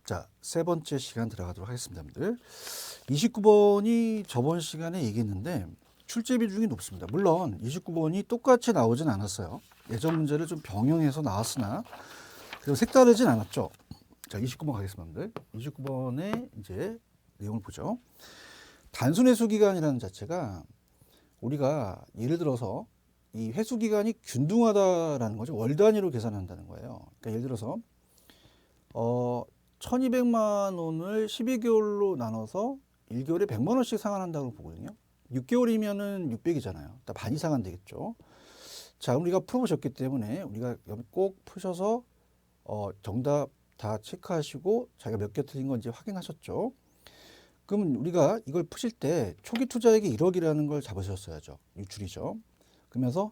자, 세 번째 시간 들어가도록 하겠습니다, 여러분들. 29번이 저번 시간에 얘기했는데 출제 비중이 높습니다. 물론 29번이 똑같이 나오진 않았어요. 예전 문제를 좀 병행해서 나왔으나 그리고 색다르진 않았죠. 자, 29번 가겠습니다, 여러분들. 29번의 이제 내용을 보죠. 단순 회수 기간이라는 자체가 우리가 예를 들어서 이 회수 기간이 균등하다라는 거죠. 월 단위로 계산한다는 거예요. 그러니까 예를 들어서 1200만 원을 12개월로 나눠서 1개월에 100만 원씩 상환한다고 보거든요. 6개월이면은 600이잖아요. 반 이상은 되겠죠. 자, 우리가 풀어보셨기 때문에 우리가 꼭 푸셔서 정답 다 체크하시고 자기가 몇 개 틀린 건지 확인하셨죠. 그럼 우리가 이걸 푸실 때 초기 투자액이 1억이라는 걸 잡으셨어야죠. 유출이죠. 그러면서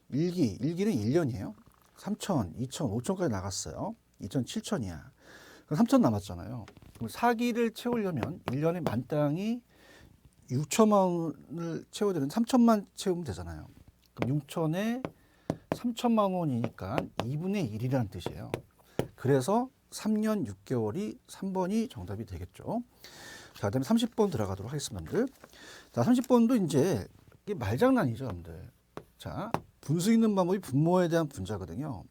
일기는 1년이에요. 3천, 2천, 5천까지 나갔어요. 2천, 7천이야. 그럼 3천 남았잖아요. 그럼 사기를 채우려면 1년에 만땅이 6천만 원을 채워야 되는 3천만 채우면 되잖아요. 그럼 6천에 3천만 원이니까 2분의 1이라는 뜻이에요. 그래서 3년 6개월이 3번이 정답이 되겠죠. 자, 그다음에 30번 들어가도록 하겠습니다, 여러분들. 자, 30번도 이제 이게 말장난이죠, 여러분들. 자, 분수 있는 방법이 분모에 대한 분자거든요.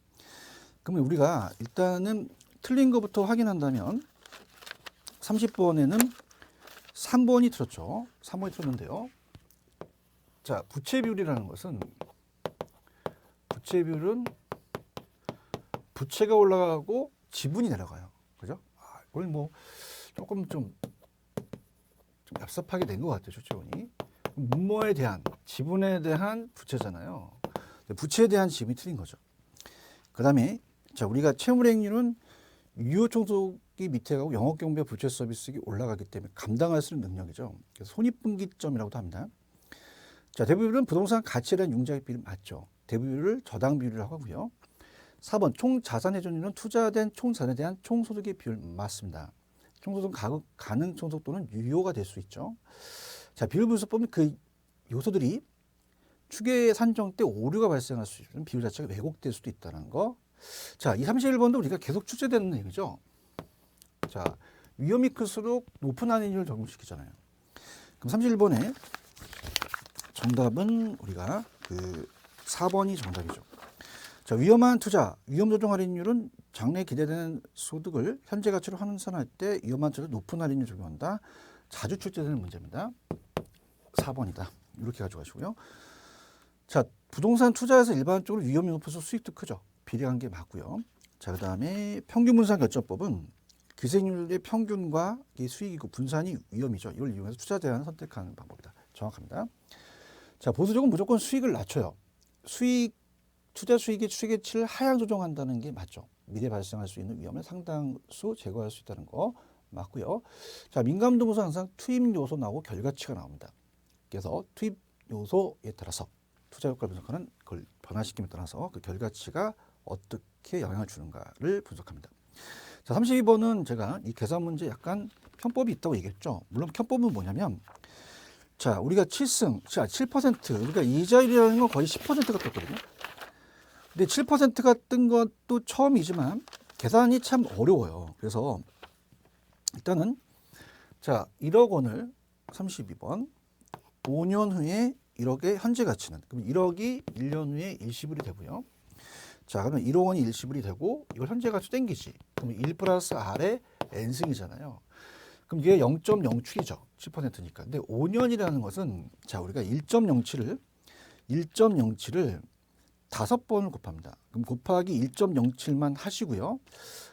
그러면 우리가 일단은 틀린 것부터 확인한다면 30번에는 3번이 틀었죠. 3번이 틀었는데요. 자, 부채 비율이라는 것은 부채 비율은 부채가 올라가고 지분이 내려가요. 그죠? 오늘 뭐 조금 좀 얍삽하게 된 것 같아요, 출제원이. 분모에 대한 지분에 대한 부채잖아요. 부채에 대한 지분이 틀린 거죠. 그 다음에 자, 우리가 채무액률은 유효 총속이 밑에 가고 영업경비 부채 서비스액이 올라가기 때문에 감당할 수 있는 능력이죠. 그래서 손익분기점이라고도 합니다. 자, 대부분은 부동산 가치에 대한 융자액 비율 맞죠. 대부분을 저당 비율이라고 하고요. 4번 총자산 회전율은 투자된 총자산에 대한 총소득의 비율 맞습니다. 총소득 가능 총소득 또는 유효가 될 수 있죠. 자, 비율 분석법은 그 요소들이 추계 산정 때 오류가 발생할 수 있는 비율 자체가 왜곡될 수도 있다는 거. 자, 이 31번도 우리가 계속 출제되는 얘기죠. 자, 위험이 클수록 높은 할인율을 적용시키잖아요. 그럼 31번에 정답은 우리가 그 4번이 정답이죠. 자, 위험한 투자, 위험 조정 할인율은 장래 기대되는 소득을 현재 가치로 환산할 때 위험한 투자 높은 할인율 적용한다. 자주 출제되는 문제입니다. 4번이다. 이렇게 가져가시고요. 자, 부동산 투자에서 일반적으로 위험이 높아서 수익도 크죠. 비례한 게 맞고요. 자, 그 다음에 평균 분산 결정법은 기생률의 평균과 수익이고 분산이 위험이죠. 이걸 이용해서 투자 대안을 선택하는 방법이다. 정확합니다. 자, 보수적은 무조건 수익을 낮춰요. 투자 수익의 추계치를 하향 조정한다는 게 맞죠. 미래 발생할 수 있는 위험을 상당수 제거할 수 있다는 거 맞고요. 자, 민감도에서 항상 투입 요소 나오고 결과치가 나옵니다. 그래서 투입 요소에 따라서 투자 효과를 분석하는 그걸 변화시킴에 따라서 그 결과치가 어떻게 영향을 주는가를 분석합니다. 자, 32번은 제가 이 계산 문제 약간 편법이 있다고 얘기했죠. 물론 편법은 뭐냐면 자, 우리가 7%, 우리가 이자율이라는 건 거의 10%가 떴거든요. 근데 7%가 뜬 것도 처음이지만 계산이 참 어려워요. 그래서 일단은 자, 1억 원을 32번 5년 후에 1억의 현재 가치는 그럼 1억이 1년 후에 일시불이 되고요. 자, 그러면 1억 원이 일시불이 되고 이걸 현재 가치 땡기지. 그럼 1 플러스 R의 N승이잖아요. 그럼 이게 0.07이죠. 7%니까. 근데 5년이라는 것은 자, 우리가 1.07을 5번을 곱합니다. 그럼 곱하기 1.07만 하시고요.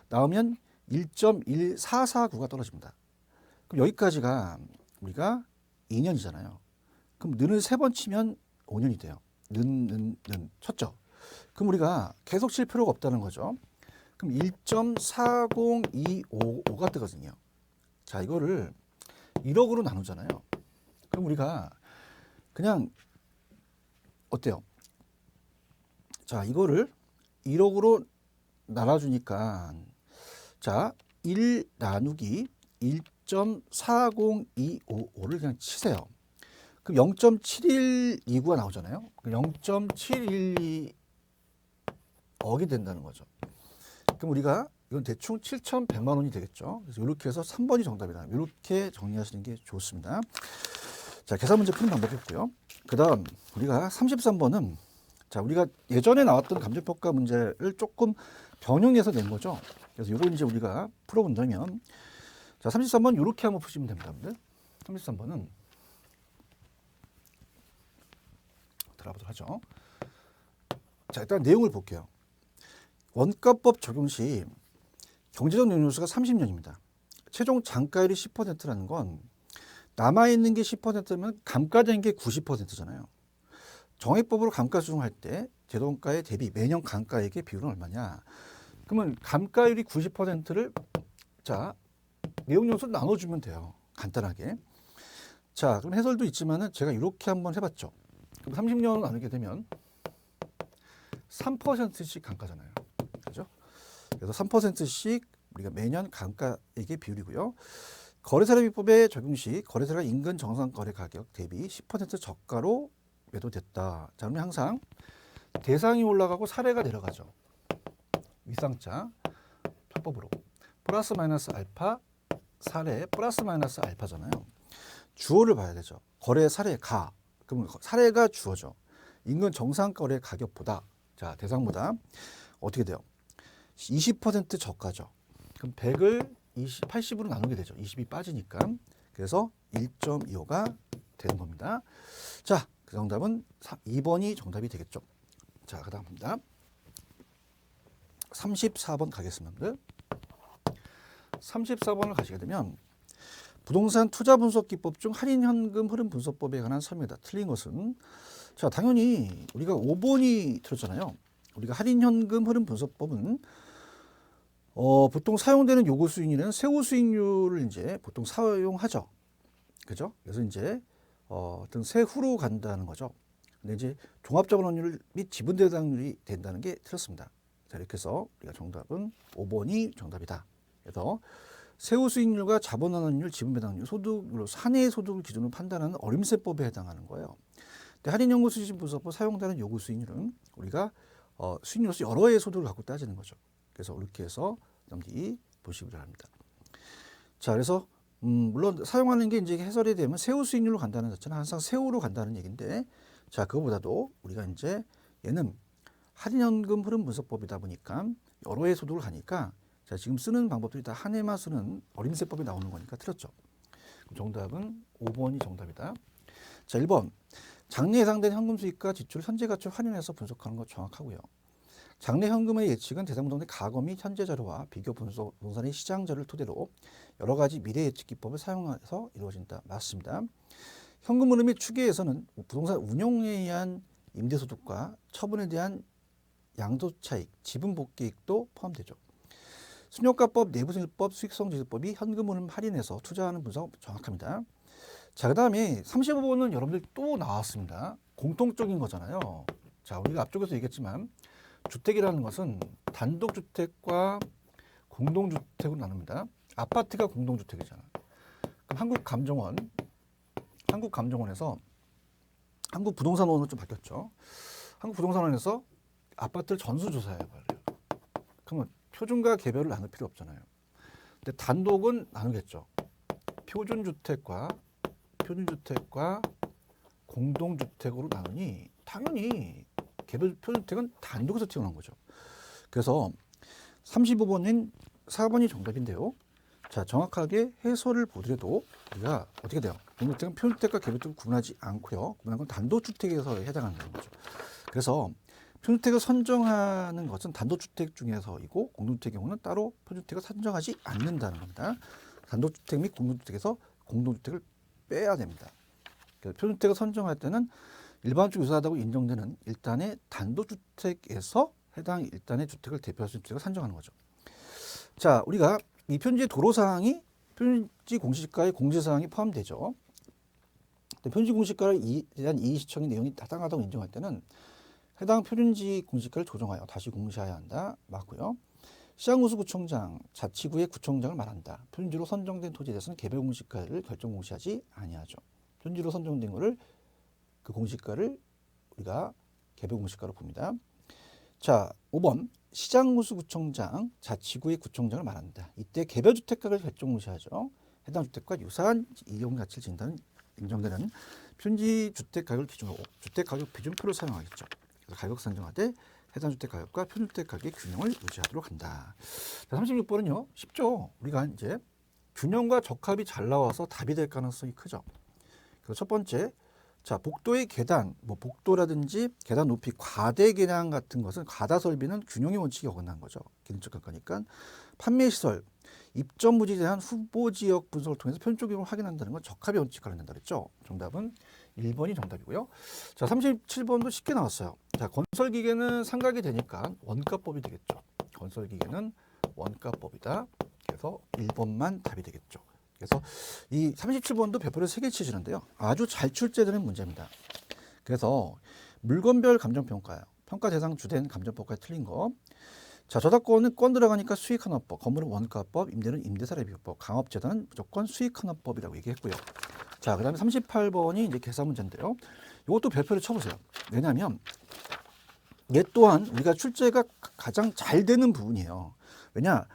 나오면 1.1449가 떨어집니다. 그럼 여기까지가 우리가 2년이잖아요. 그럼 는을 3번 치면 5년이 돼요. 는 쳤죠. 그럼 우리가 계속 칠 필요가 없다는 거죠. 그럼 1.40255가 뜨거든요. 자, 이거를 1억으로 나누잖아요. 그럼 우리가 그냥 어때요? 자, 이거를 1억으로 나눠주니까 자, 1 나누기 1.40255를 그냥 치세요. 그럼 0.7129가 나오잖아요. 0.712억이 된다는 거죠. 그럼 우리가 이건 대충 7,100만 원이 되겠죠. 그래서 이렇게 해서 3번이 정답이다. 이렇게 정리하시는 게 좋습니다. 자, 계산 문제 푸는 방법이었고요. 그 다음 우리가 33번은 자, 우리가 예전에 나왔던 감정평가 문제를 조금 변형해서 낸 거죠. 그래서 이걸 이제 우리가 풀어본다면 자, 33번 이렇게 한번 푸시면 됩니다. 여러분들. 33번은 들어보도록 하죠. 자, 일단 내용을 볼게요. 원가법 적용 시 경제적 연료수가 30년입니다. 최종 장가율이 10%라는 건 남아있는 게 10%면 감가된 게 90%잖아요. 정액법으로 감가 수정할 때 재동가에 대비 매년 감가액의 비율은 얼마냐? 그러면 감가율이 90%를 자, 내용 요소를 나눠주면 돼요. 간단하게. 자, 그럼 해설도 있지만은 제가 이렇게 한번 해봤죠. 그럼 30년을 나누게 되면 3%씩 감가잖아요. 그죠? 그래서 3%씩 우리가 매년 감가액의 비율이고요. 거래사례비법의 적용 시 거래사가 인근 정상 거래 가격 대비 10% 저가로 매도됐다. 자, 그러면 항상 대상이 올라가고 사례가 내려가죠. 윗상자 편법으로 플러스 마이너스 알파 사례 플러스 마이너스 알파잖아요. 주어를 봐야 되죠. 거래 사례 가. 그러면 사례가 주어죠. 인근 정상 거래 가격보다 자, 대상보다 어떻게 돼요? 20% 저가죠. 그럼 100을 80으로 나누게 되죠. 20이 빠지니까. 그래서 1.25가 되는 겁니다. 자, 그 정답은 2번이 정답이 되겠죠. 자, 그 다음입니다. 34번 가겠습니다. 34번을 가시게 되면 부동산 투자 분석 기법 중 할인 현금 흐름 분석법에 관한 설명이다. 틀린 것은 자, 당연히 우리가 5번이 틀렸잖아요. 우리가 할인 현금 흐름 분석법은 보통 사용되는 요구 수익률은 세후 수익률을 이제 보통 사용하죠. 그죠? 그래서 이제 어떤 세후로 간다는 거죠. 근데 이제 종합자본원율 및 지분대당률이 된다는 게 틀렸습니다. 자, 이렇게 해서 우리가 정답은 5번이 정답이다. 그래서 세후 수익률과 자본환원율, 지분배당률, 소득으로 사내의 소득을 기준으로 판단하는 어림세법에 해당하는 거예요. 근데 할인연구수익 분석법 사용되는 요구 수익률은 우리가 수익률로서 여러 해의 소득을 갖고 따지는 거죠. 그래서 이렇게 해서 여기 보시기 바랍니다. 자, 그래서 물론 사용하는 게 이제 해설이 되면 세후 수익률로 간다는 자체는 항상 세후로 간다는 얘기인데, 자, 그거보다도 우리가 이제 얘는 할인연금 흐름 분석법이다 보니까 여러 해 소득을 가니까 자, 지금 쓰는 방법들이 다 한 해만 쓰는 어림세법이 나오는 거니까 틀렸죠. 정답은 5번이 정답이다. 자, 1번. 장래 예상된 현금 수익과 지출을 현재 가치로 환원해서 분석하는 것 정확하고요. 장래 현금의 예측은 대상부동산의 과거 및 현재 자료와 비교 부동산의 시장 자료를 토대로 여러 가지 미래 예측 기법을 사용해서 이루어진다. 맞습니다. 현금 흐름의 추계에서는 부동산 운용에 의한 임대소득과 처분에 대한 양도 차익, 지분 복귀익도 포함되죠. 순효가법, 내부세율법, 수익성지수법이 현금 흐름 할인해서 투자하는 분석 정확합니다. 자, 그 다음에 35번은 여러분들 또 나왔습니다. 공통적인 거잖아요. 자, 우리가 앞쪽에서 얘기했지만 주택이라는 것은 단독주택과 공동주택으로 나눕니다. 아파트가 공동주택이잖아. 그럼 한국감정원에서 한국부동산원으로 좀 바뀌었죠. 한국부동산원에서 아파트를 전수조사해봐요. 그러면 표준과 개별을 나눌 필요 없잖아요. 근데 단독은 나누겠죠. 표준주택과 공동주택으로 나누니 당연히 개별 표준주택은 단독에서 태어난 거죠. 그래서 35번인 4번이 정답인데요. 자, 정확하게 해설을 보더라도 우리가 어떻게 돼요? 공동주택은 표준주택과 개별주택을 구분하지 않고요. 구분한 건 단독주택에서 해당하는 거죠. 그래서 표준주택을 선정하는 것은 단독주택 중에서이고 공동주택의 경우는 따로 표준주택을 선정하지 않는다는 겁니다. 단독주택 및 공동주택에서 공동주택을 빼야 됩니다. 표준주택을 선정할 때는 일반적으로 유사하다고 인정되는 일단의 단독주택에서 해당 일단의 주택을 대표할 수 있는 주택을 산정하는 거죠. 자, 우리가 이 표준지 도로사항이 표준지 공시지가의 공시사항이 포함되죠. 표준지 공시지가에 대한 이의시청의 내용이 타당하다고 인정할 때는 해당 표준지 공시지가를 조정하여 다시 공시해야 한다. 맞고요. 시장우수구청장, 자치구의 구청장을 말한다. 표준지로 선정된 토지에 대해서는 개별 공시지가를 결정 공시하지 아니하죠. 표준지로 선정된 거를 그 공시지가를 우리가 개별 공시지가로 봅니다. 자, 5번. 시장무수구청장, 자치구의 구청장을 말한다. 이때 개별주택가를 결정무시하죠. 해당 주택과 유사한 이용가치를 진다는 인정되는 편지주택가격을 기준으로 주택가격 비준표를 사용하겠죠. 그래서 가격 산정하되 해당 주택가격과 편주택가격의 균형을 유지하도록 한다. 자, 36번은요. 쉽죠. 우리가 이제 균형과 적합이 잘 나와서 답이 될 가능성이 크죠. 그래서 첫 번째, 자, 복도의 계단, 뭐 복도라든지 계단 높이 과대 계량 같은 것은 가다 설비는 균형의 원칙이 어긋난 거죠. 기능적 평가니까 판매 시설, 입점 부지에 대한 후보 지역 분석을 통해서 편적용을 확인한다는 건 적합의 원칙 관련된다 그랬죠. 정답은 1번이 정답이고요. 자, 37번도 쉽게 나왔어요. 자, 건설기계는 상각이 되니까 원가법이 되겠죠. 건설기계는 원가법이다. 그래서 1번만 답이 되겠죠. 그래서 이 37번도 배포를 3개 치시는데요. 아주 잘 출제되는 문제입니다. 그래서 물건별 감정평가예요. 평가 대상 주된 감정평가에 틀린 거. 자, 저작권은 권 들어가니까 수익환원법, 건물은 원가법, 임대는 임대사례비법, 강업재단은 무조건 수익환원법이라고 얘기했고요. 자, 그 다음에 38번이 이제 계산 문제인데요. 이것도 별표를 쳐보세요. 왜냐하면 얘 또한 우리가 출제가 가장 잘 되는 부분이에요. 왜냐,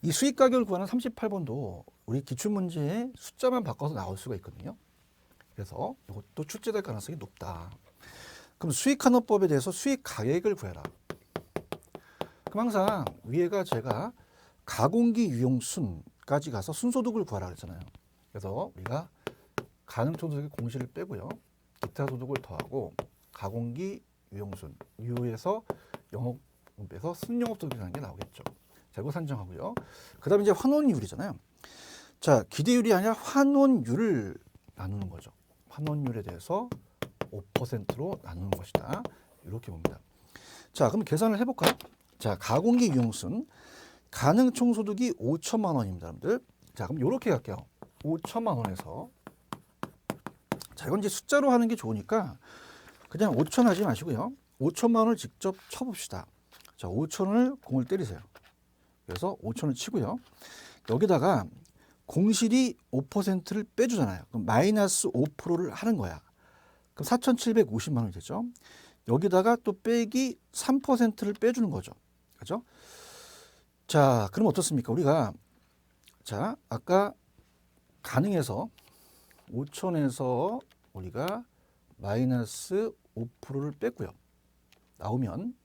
이 수익가격을 구하는 38번도 우리 기출문제에 숫자만 바꿔서 나올 수가 있거든요. 그래서 이것도 출제될 가능성이 높다. 그럼 수익환원법에 대해서 수익가액을 구해라. 그럼 항상 위에가 제가 가공기 유용순까지 가서 순소득을 구하라 그랬잖아요. 그래서 우리가 가능소득의 공시를 빼고요. 기타 소득을 더하고 가공기 유용순, 유에서 영업에서 순영업소득이라는 게 나오겠죠. 자, 이거 산정하고요. 그 다음에 이제 환원율이잖아요. 자, 기대율이 아니라 환원율을 나누는 거죠. 환원율에 대해서 5%로 나누는 것이다. 이렇게 봅니다. 자, 그럼 계산을 해볼까요? 자, 가공기 유용순 가능 총소득이 5천만 원입니다, 여러분들. 자, 그럼 이렇게 갈게요. 5천만 원에서 자, 이건 이제 숫자로 하는 게 좋으니까 그냥 5천 하지 마시고요. 5천만 원을 직접 쳐봅시다. 자, 5천을 공을 때리세요. 그래서 5천을 치고요. 여기다가 공실이 5%를 빼주잖아요. 그럼 마이너스 5%를 하는 거야. 그럼 4,750만 원이 되죠. 여기다가 또 빼기 3%를 빼주는 거죠. 그죠? 자, 그럼 어떻습니까? 우리가 자, 아까 가능해서 5천에서 우리가 마이너스 5%를 뺐고요. 나오면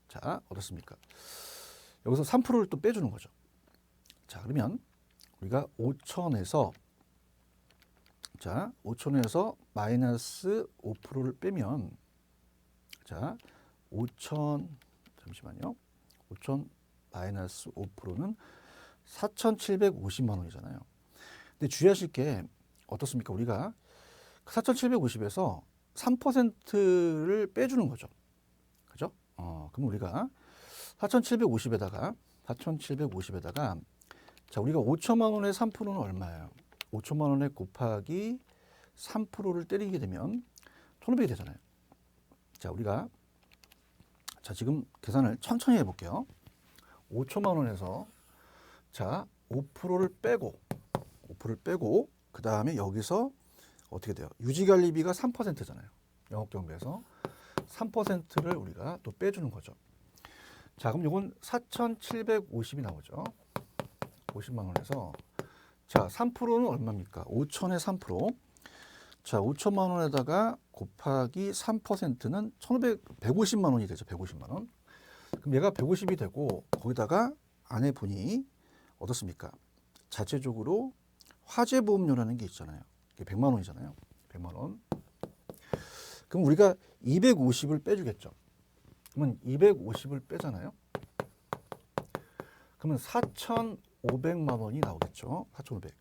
자, 어떻습니까? 여기서 3%를 또 빼주는 거죠. 자, 그러면 우리가 5천에서 자, 5천에서 마이너스 5%를 빼면 자, 5천 잠시만요. 5천 마이너스 5%는 4,750만 원이잖아요. 근데 주의하실 게 어떻습니까? 우리가 4,750에서 3%를 빼주는 거죠. 그죠? 그럼 우리가 4,750에다가 자, 우리가 5천만 원의 3%는 얼마예요? 5천만 원에 곱하기 3%를 때리게 되면 1,500이 되잖아요. 자, 우리가 자, 지금 계산을 천천히 해볼게요. 5천만 원에서 자, 5%를 빼고 그 다음에 여기서 어떻게 돼요? 유지관리비가 3%잖아요. 영업경비에서 3%를 우리가 또 빼주는 거죠. 자, 그럼 이건 4,750이 나오죠. 50만 원에서 자, 3%는 얼마입니까? 5천에 3%. 자, 5천만 원에다가 곱하기 3%는 150만 원이 되죠. 150만 원. 그럼 얘가 150이 되고 거기다가 안에 보니 어떻습니까? 자체적으로 화재보험료라는 게 있잖아요. 이게 100만 원이잖아요. 100만 원. 그럼 우리가 250을 빼주겠죠. 그러면 250을 빼잖아요. 그러면 4,500만 원이 나오겠죠. 4,500.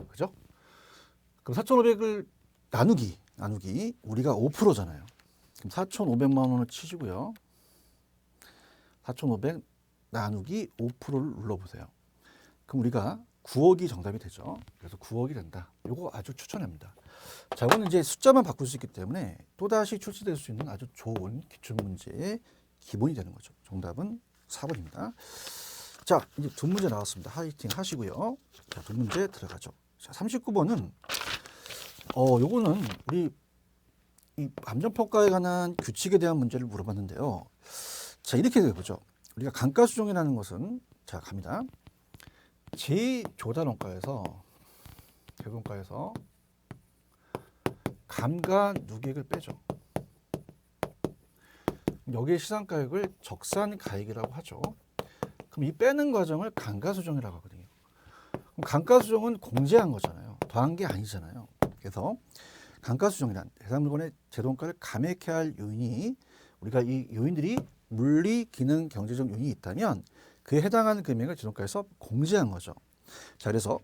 그죠? 그럼 4,500을 나누기 우리가 5%잖아요. 그럼 4,500만 원을 치시고요. 4,500 나누기 5%를 눌러보세요. 그럼 우리가 9억이 정답이 되죠. 그래서 9억이 된다. 이거 아주 추천합니다. 자, 이거는 이제 숫자만 바꿀 수 있기 때문에 또다시 출시될 수 있는 아주 좋은 기출문제의 기본이 되는 거죠. 정답은 4번입니다. 자, 이제 두 문제 나왔습니다. 화이팅 하시고요. 자, 두 문제 들어가죠. 자, 39번은 요거는 우리 이 감정평가에 관한 규칙에 대한 문제를 물어봤는데요. 자, 이렇게 해보죠. 우리가 감가수정이라는 것은, 자, 갑니다. 제 조달원가에서, 대본가에서 감가 누계액을 빼죠. 여기에 시상가액을 적산가액이라고 하죠. 그럼 이 빼는 과정을 감가수정이라고 하거든요. 그럼 감가수정은 공제한 거잖아요. 더한 게 아니잖아요. 그래서 감가수정이란 해당 물건의 제도원가를 감액해야 할 요인이, 우리가 이 요인들이 물리, 기능, 경제적 요인이 있다면 그에 해당하는 금액을 제도원가에서 공제한 거죠. 자, 그래서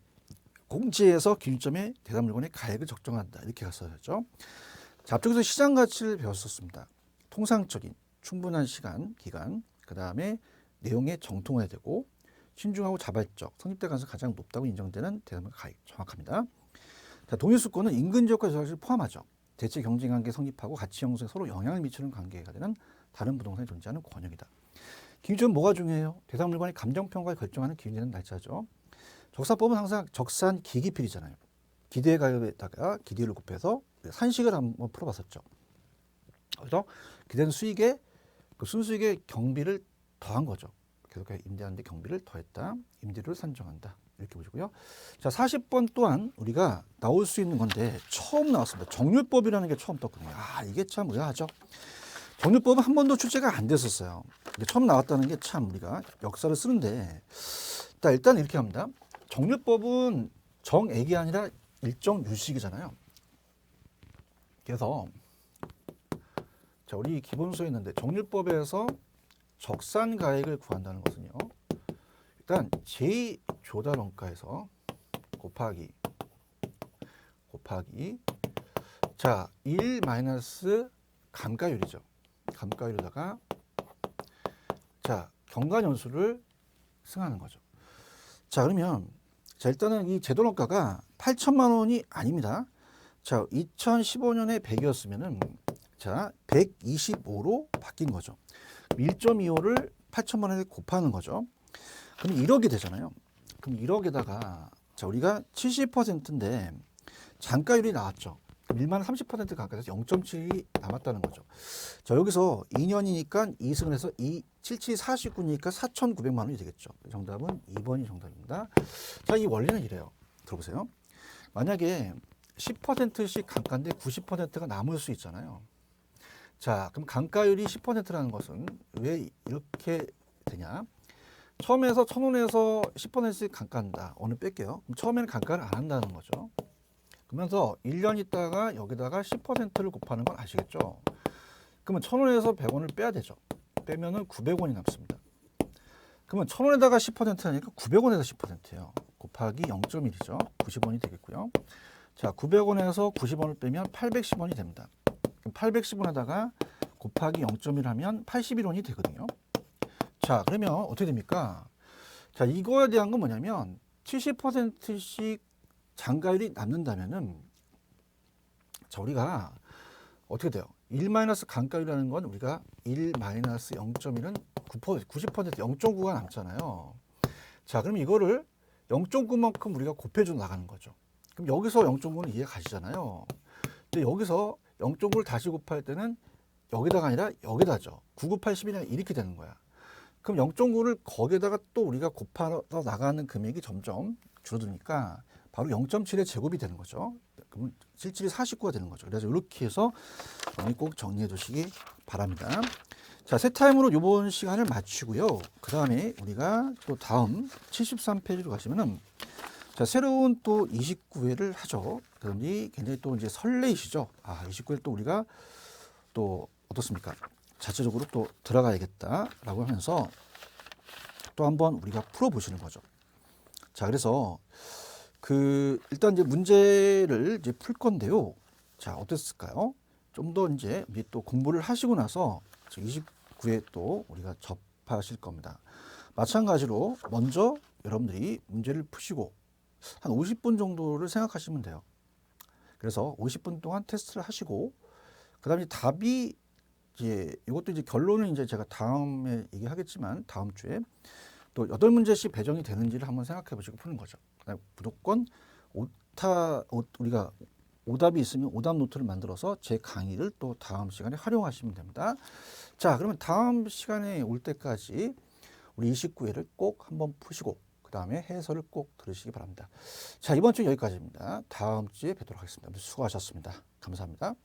공제에서 기준점에 해당 물건의 가액을 적정한다, 이렇게 갔었죠. 자, 앞쪽에서 시장 가치를 배웠었습니다. 통상적인 충분한 시간, 기간, 그 다음에 내용에 정통해야 되고 신중하고 자발적, 성립될 가능성이 가장 높다고 인정되는 대상물가 가액, 정확합니다. 자, 동일수권은 인근지역과 지역을 포함하죠. 대체 경쟁관계 성립하고 가치 형성에 서로 영향을 미치는 관계가 되는 다른 부동산이 존재하는 권역이다. 기준은 뭐가 중요해요? 대상 물건의 감정평가를 결정하는 기준되는 날짜죠. 적산법은 항상 적산 기기필이잖아요. 기대 가격에다가 기대를 곱해서 산식을 한번 풀어봤었죠. 그래서 기대는 수익에 그 순수익의 경비를 더한 거죠. 계속 임대하는데 경비를 더했다. 임대료를 산정한다. 이렇게 보시고요. 자, 40번 또한 우리가 나올 수 있는 건데 처음 나왔습니다. 정률법이라는 게 처음 떴거든요. 아, 이게 참 의아하죠. 정률법은 한 번도 출제가 안 됐었어요. 이게 처음 나왔다는 게 참 우리가 역사를 쓰는데, 일단 이렇게 합니다. 정률법은 정액이 아니라 일정 유식이잖아요. 그래서 자, 우리 기본소에 있는데 정률법에서 적산가액을 구한다는 것은요. 일단 제 조달원가에서 곱하기 자, 1 마이너스 감가율이죠. 감가율에다가 자, 경관연수를 승하는 거죠. 자, 그러면 자, 일단은 이 제도원가가 8천만 원이 아닙니다. 자, 2015년에 100이었으면은 자, 125로 바뀐 거죠. 1.25를 8천만 원에 곱하는 거죠. 그럼 1억이 되잖아요. 그럼 1억에다가 자, 우리가 70%인데 잔가율이 나왔죠. 그럼 1만 30% 가까이서 0.7이 남았다는 거죠. 자, 여기서 2년이니까 2승을 해서 77, 49니까 4,900만 원이 되겠죠. 정답은 2번이 정답입니다. 자, 이 원리는 이래요. 들어보세요. 만약에 10%씩 감가인데 90%가 남을 수 있잖아요. 자, 그럼 감가율이 10%라는 것은 왜 이렇게 되냐? 처음에서 1,000원에서 10%씩 감가한다. 어느 뺄게요. 그럼 처음에는 감가를 안 한다는 거죠. 그러면서 1년 있다가 여기다가 10%를 곱하는 건 아시겠죠? 그러면 1,000원에서 100원을 빼야 되죠. 빼면은 900원이 남습니다. 그러면 1,000원에다가 10%하니까 900원에서 10%예요. 곱하기 0.1이죠. 90원이 되겠고요. 자, 900원에서 90원을 빼면 810원이 됩니다. 그럼 810원에다가 곱하기 0.1 하면 81원이 되거든요. 자, 그러면 어떻게 됩니까? 자, 이거에 대한 건 뭐냐면 70%씩 잔가율이 남는다면은 자, 우리가 어떻게 돼요? 1 마이너스 감가율이라는 건 우리가 1 마이너스 0.1은 90% 0.9가 남잖아요. 자, 그럼 이거를 0.9만큼 우리가 곱해줘 나가는 거죠. 그럼 여기서 0.9는 이해 가시잖아요. 근데 여기서 0.9를 다시 곱할 때는 여기다가 아니라 여기다죠. 9, 9, 81이 이렇게 되는 거야. 그럼 0.9를 거기에다가 또 우리가 곱하러 나가는 금액이 점점 줄어드니까 바로 0.7의 제곱이 되는 거죠. 그러면 77이 49가 되는 거죠. 그래서 이렇게 해서 꼭 정리해 두시기 바랍니다. 자, 세 타임으로 이번 시간을 마치고요. 그 다음에 우리가 또 다음 73페이지로 가시면은 자, 새로운 또 29회를 하죠. 그러니 굉장히 또 이제 설레이시죠. 아, 29회 또 우리가 또 어떻습니까? 자체적으로 또 들어가야겠다라고 하면서 또 한번 우리가 풀어보시는 거죠. 자, 그래서 일단 이제 문제를 이제 풀 건데요. 자, 어땠을까요? 좀 더 이제 또 공부를 하시고 나서 29회 또 우리가 접하실 겁니다. 마찬가지로 먼저 여러분들이 문제를 푸시고 한 50분 정도를 생각하시면 돼요. 그래서 50분 동안 테스트를 하시고 그다음에 답이 이제 이것도 이제 결론은 이제 제가 다음에 얘기하겠지만 다음 주에 또 8문제씩 배정이 되는지를 한번 생각해 보시고 푸는 거죠. 무조건 우리가 오답이 있으면 오답 노트를 만들어서 제 강의를 또 다음 시간에 활용하시면 됩니다. 자, 그러면 다음 시간에 올 때까지 우리 29회를 꼭 한번 푸시고 그 다음에 해설을 꼭 들으시기 바랍니다. 자, 이번 주 여기까지입니다. 다음 주에 뵙도록 하겠습니다. 수고하셨습니다. 감사합니다.